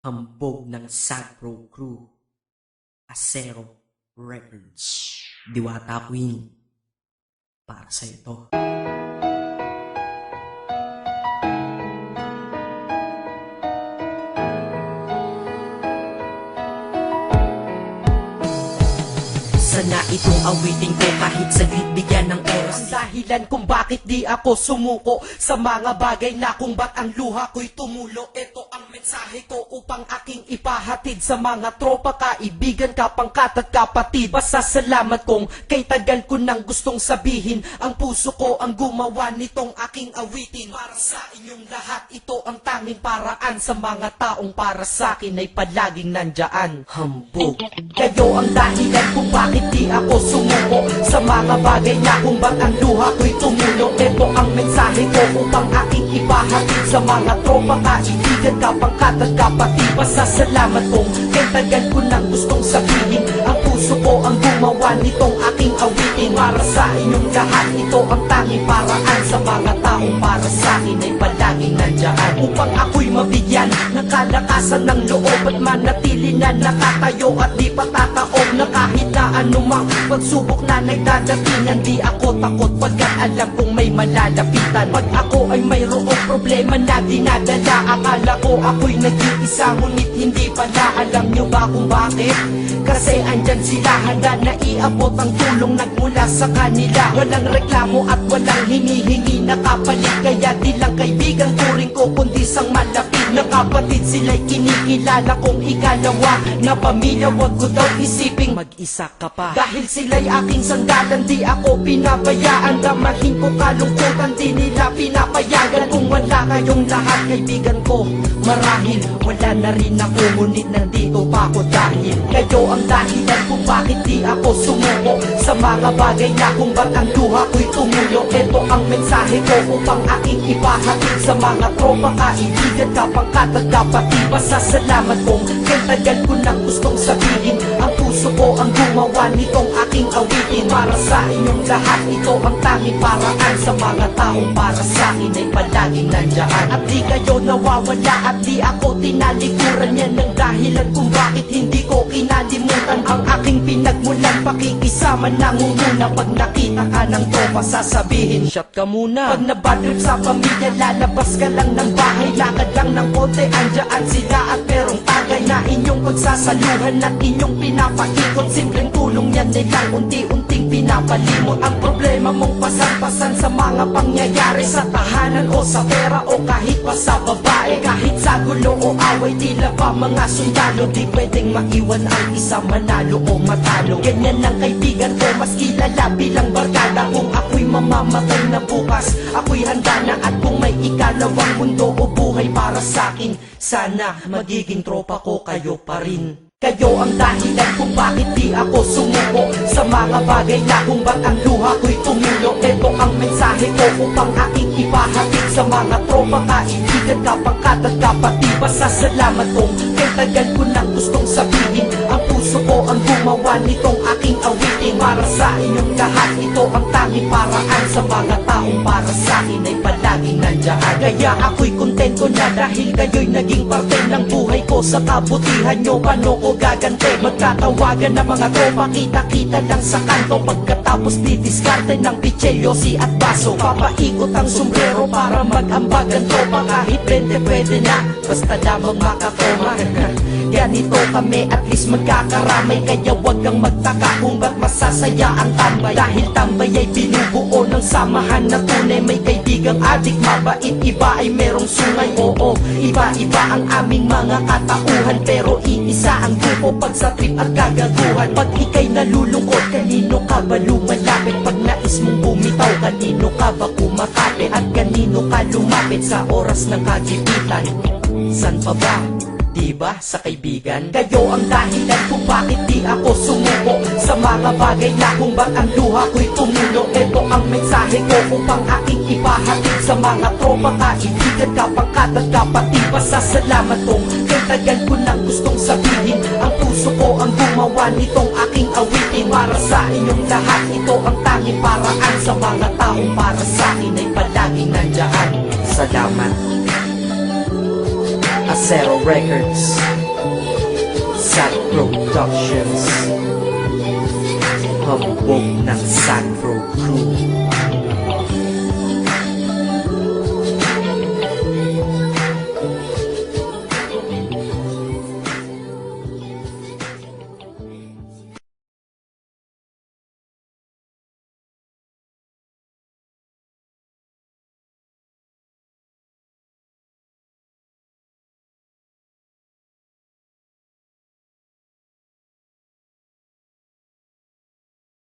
Hambog ng Sagpro Crew, Acero Records, Diwata Queen, para sa ito. Sana itong awiting ko kahit saglit bigyan ng oras. Ang dahilan kung bakit di ako sumuko sa mga bagay na kung ba't ang luha ko'y tumulo. Ito ang mensahe ko upang aking ipahatid sa mga tropa, kaibigan, kapangkat at kapatid. Pasasalamat kong kay tagal ko nang gustong sabihin. Ang puso ko ang gumawa nitong aking awitin. Para sa inyong lahat, ito ang tanging paraan sa mga taong para sa akin ay palaging nandyan. Hambog. Kayo ang dahilan kung bakit di ako sumuko sa mga bagay na kung ba't ang luha ko'y tumulo. Ito ang mensahe ko upang aking ipahatid sa mga tropa, kaibigan, kapangkat at kapatid. Pasasalamat kong kay tagal ko nang gustong sabihin. Ang puso ko ang gumawa nitong aking awitin. Para sa inyong lahat, ito ang tanging paraan sa mga taong para sa akin ay palaging nandyan. Upang ako'y mabigyan ng kalakasan ng loob at manatili na nakatayo at di patataob na kahit na anumang pagsubok na nagdadatingan. Di ako takot pagkat alam kong may malalapitan. Pag ako ay mayroong problema na dinadala, akala ko ako'y nag-iisa, ngunit hindi pala. Alam nyo ba kung bakit? Kasi andyan sila, handa na iabot ang tulong nagmula sa kanila. Walang reklamo at walang hinihingi na kapalit. Kaya di lang kaibigan turing ko kundi sang malapit na kapatid. Sila'y kinikilala kong ikalawa na pamilya. Wag ko daw isiping mag-isa ka pa. Dahil sila'y aking sandalan, di ako pinabayaan. Damahin ko kalungkutan, di nila pinapayagan. Kung wala kayong lahat kaibigan ko, marahil wala na rin ako. Ngunit nandito pa ako dahil kayo ang dahilan kung bakit di ako sumuko sa mga bagay na kung ba't ang luha ko'y tumulo. Ito ang mensahe ko upang aking ipahatid sa mga tropa, kaibigan, kapangkat at kapatid. Pasasalamat kong kay tagal ko nang gustong sabihin. Ang puso ko ang gumawa nitong aking awitin. Para sa inyong lahat, ito ang tanging paraan sa mga taong para sa akin ay palaging nandyan. At di kayo nawawala at di ako tinalikuran. Yan ang dahilan kung bakit hindi ko kinalimutan ang aking pinagmulan. Pakikisama nangunguna pag nakita ka ng tropa, sasabihin shot ka muna. Pag nabadrip sa pamilya, lalabas ka lang ng bahay. Lakad lang ng konti, andyan sila at merong tagay na inyong pagsasaluhan at inyong pinapaikot. Simpleng tulong yan nilang unti-unting pinapalimot. Ang problema mong pasan-pasan sa mga pangyayari sa tahanan o sa pera o kahit pa sa babae. Kahit sa gulo o away, tila ba mga sundalo, di pwedeng maiwan ang isa manalo o matalo. Ganyan ang kaibigan ko, mas kilala bilang barkada. Kung ako'y mamamatay na bukas, ako'y handa na. At kung may ikalawang mundo o buhay para sa'kin, sana magiging tropa ko kayo pa rin. Kayo ang dahilan kung bakit di ako sumuko sa mga bagay na kung ba't ang luha ko'y tumulo. Ito ang mensahe ko upang aking ipahatid sa mga tropa, kaibigan, kapangkat at kapatid. Pasasalamat kong kay tagal ko nang gustong sabihin. Ang puso ko ang gumawa nitong aking awitin. Para sa inyong lahat, ito ang tanging paraan sa mga taong para sa akin ay palaging nandyan. Kaya ako'y kontento na dahil kayo'y naging parte ng buhay ko. Sa kabutihan nyo, paano ko gagante? Magtatawagan ng mga tropa, kita-kita lang sa kanto. Pagkatapos didiskarte ng pichelyosi at baso. Papaikot ang sombrero para mag-ambag ang tropa. Kahit 20 pwede na, basta lamang makakoma. Ganito kami, at least magkakaramay. Kaya wag kang magtaka kung ba't masasaya ang tambay. Dahil tambay ay binubuo ng samahan na tunay. May kaibigang adik, mabait, iba ay merong sungay. Oo, iba-iba ang aming mga katauhan, pero iisa ang grupo pag sa trip at kagaguhan. Pag ika'y nalulungkot, kanino ka ba lumalapit? Pag nais mong bumitaw, kanino ka ba kumakapit? At kanino ka lumapit sa oras ng kagipitan? San pa ba? Diba sa kaibigan? Kayo ang dahilan kung bakit di ako sumuko sa mga bagay na kung ba't ang luha ko'y tumulo. Ito ang mensahe ko upang aking ipahatid sa mga tropa, kaibigan, kapangkat at kapatid. Pasasalamat kong kay tagal ko nang gustong sabihin. Ang puso ko ang gumawa nitong aking awitin. Para sa inyong lahat, ito ang tanging paraan sa mga taong para sa akin ay palaging nandyan. Salamat. Zero Records, Sad Productions, hambog ng Sad Pro Crew.